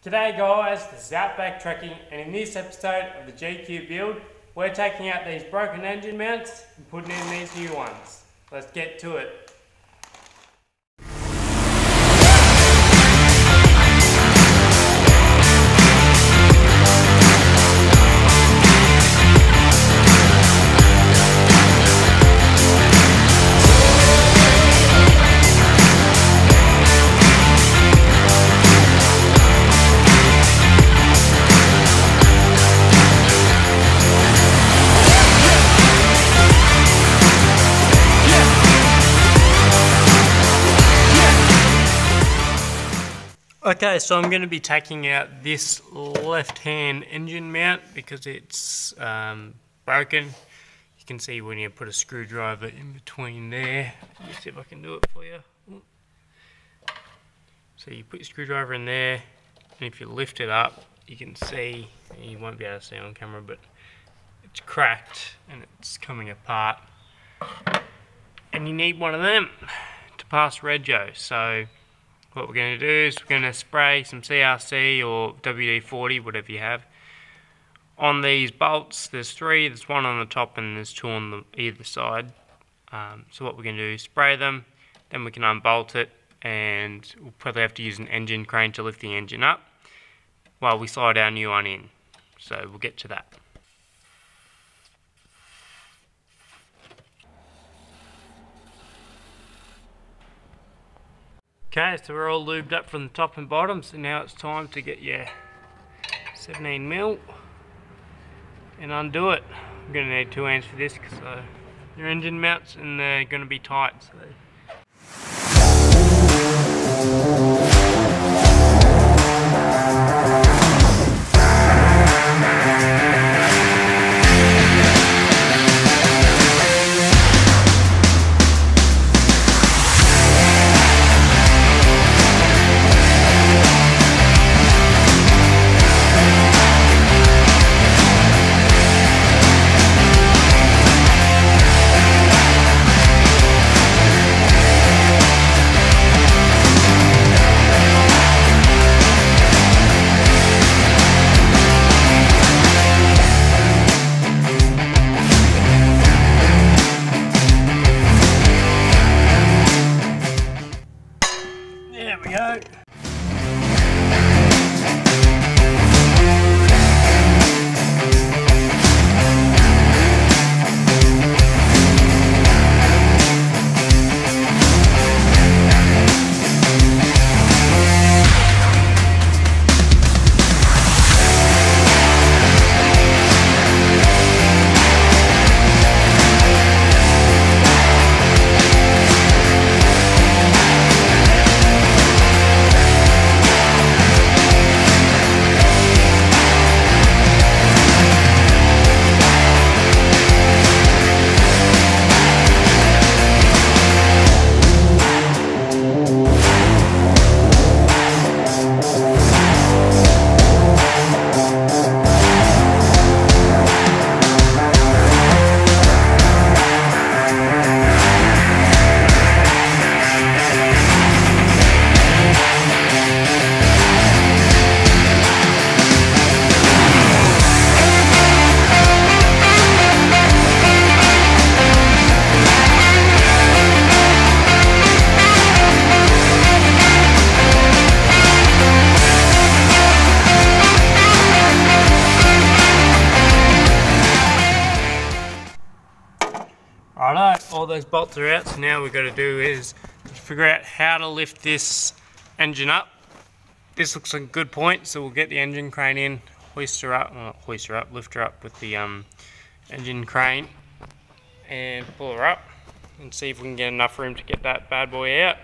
G'day guys, this is Outback Trekking, and in this episode of the GQ build, we're taking out these broken engine mounts and putting in these new ones. Let's get to it. Okay, so I'm going to be taking out this left-hand engine mount because it's broken. You can see when you put a screwdriver in between there. Let me see if I can do it for you. So you put your screwdriver in there, and if you lift it up, you can see, you won't be able to see on camera, but it's cracked and it's coming apart. And you need one of them to pass rego. So what we're going to do is we're going to spray some CRC or WD-40, whatever you have, on these bolts. There's three, there's one on the top and there's two on either side. So what we're going to do is spray them, then we can unbolt it, and we'll probably have to use an engine crane to lift the engine up while we slide our new one in. So we'll get to that. Okay, so we're all lubed up from the top and bottom, so now it's time to get your 17mm and undo it. I'm going to need 2 hands for this because your engine mounts and they're going to be tight. So. There we go. Righto, all those bolts are out, so now we've got to do is figure out how to lift this engine up. This looks like a good point, so we'll get the engine crane in, lift her up with the engine crane and pull her up and see if we can get enough room to get that bad boy out.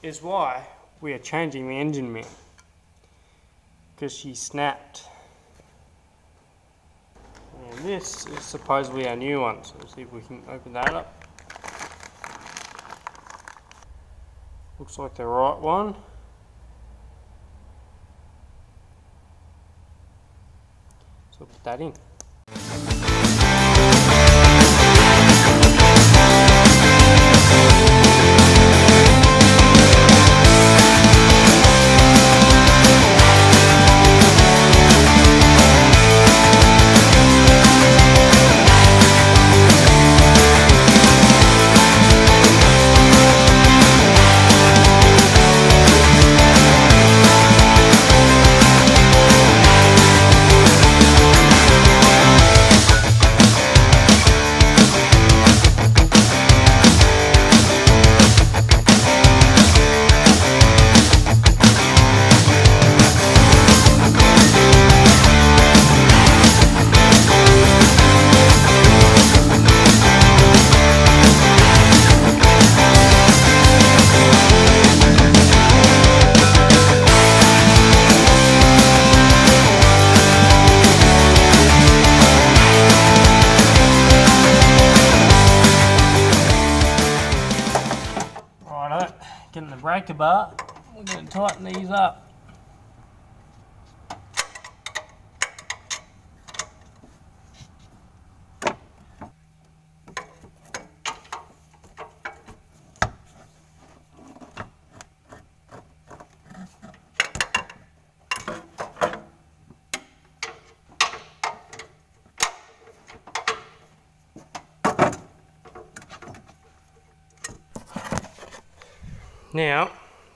is why we are changing the engine mount, because she snapped. And this is supposedly our new one, so let's see if we can open that up. Looks like the right one. So we'll put that in. Getting the breaker bar, we're going to tighten these up. Now,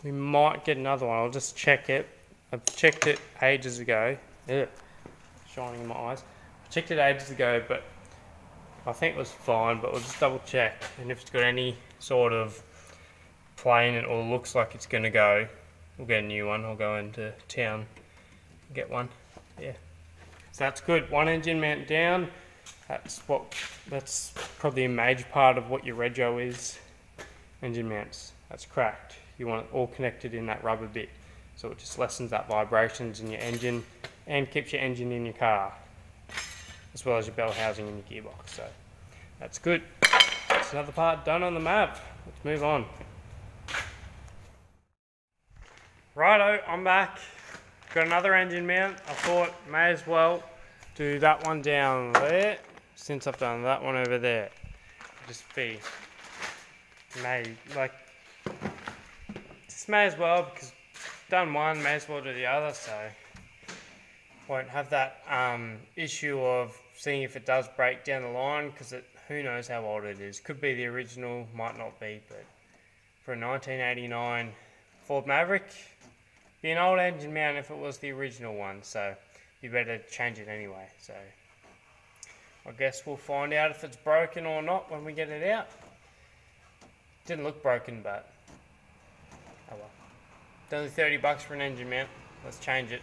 we might get another one. I'll just check it. I've checked it ages ago. Ugh, shining in my eyes. I checked it ages ago, but I think it was fine, but we'll just double check. And if it's got any sort of plane it or looks like it's going to go, we'll get a new one. I'll go into town and get one. Yeah. So that's good. One engine mount down. That's probably a major part of what your rego is. Engine mounts. That's cracked. You want it all connected in that rubber bit, so it just lessens that vibrations in your engine and keeps your engine in your car, as well as your bell housing in your gearbox. So that's good. That's another part done on the map. Let's move on. Righto, I'm back. Got another engine mount. I thought may as well do that one down there since I've done that one over there. Just may as well, because done one, may as well do the other, so won't have that issue of seeing if it does break down the line, because who knows how old it is. Could be the original, might not be, but for a 1989 Ford Maverick, be an old engine mount if it was the original one, so you better change it anyway. So I guess we'll find out if it's broken or not when we get it out. Didn't look broken, but oh well. It's only $30 for an engine mount. Let's change it.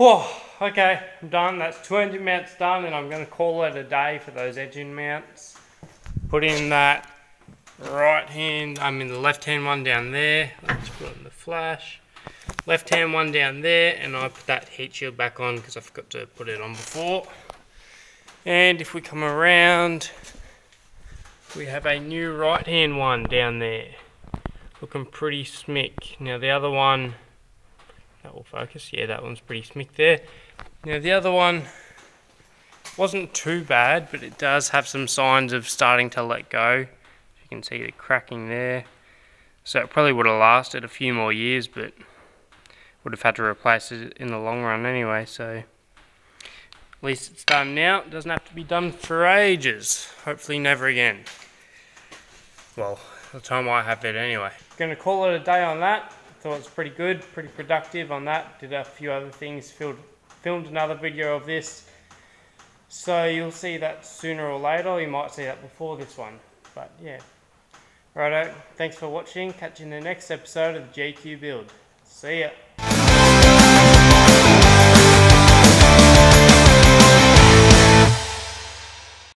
Whoa, okay, I'm done. That's 2 engine mounts done, and I'm going to call it a day for those engine mounts. Put in that right hand, the left hand one down there. Let's put it in the flash. Left hand one down there, and I put that heat shield back on because I forgot to put it on before. And if we come around, we have a new right hand one down there. Looking pretty smick. Now the other one, that will focus, yeah, that one's pretty smick there. Now the other one wasn't too bad, but it does have some signs of starting to let go. You can see the cracking there. So it probably would have lasted a few more years, but would have had to replace it in the long run anyway, so at least it's done now. It doesn't have to be done for ages. Hopefully never again. Well, the time I have it anyway. Gonna call it a day on that. Thought it was pretty good, pretty productive on that. Did a few other things, filmed another video of this. So you'll see that sooner or later. You might see that before this one, but yeah. Righto, thanks for watching. Catch you in the next episode of the JQ Build. See ya.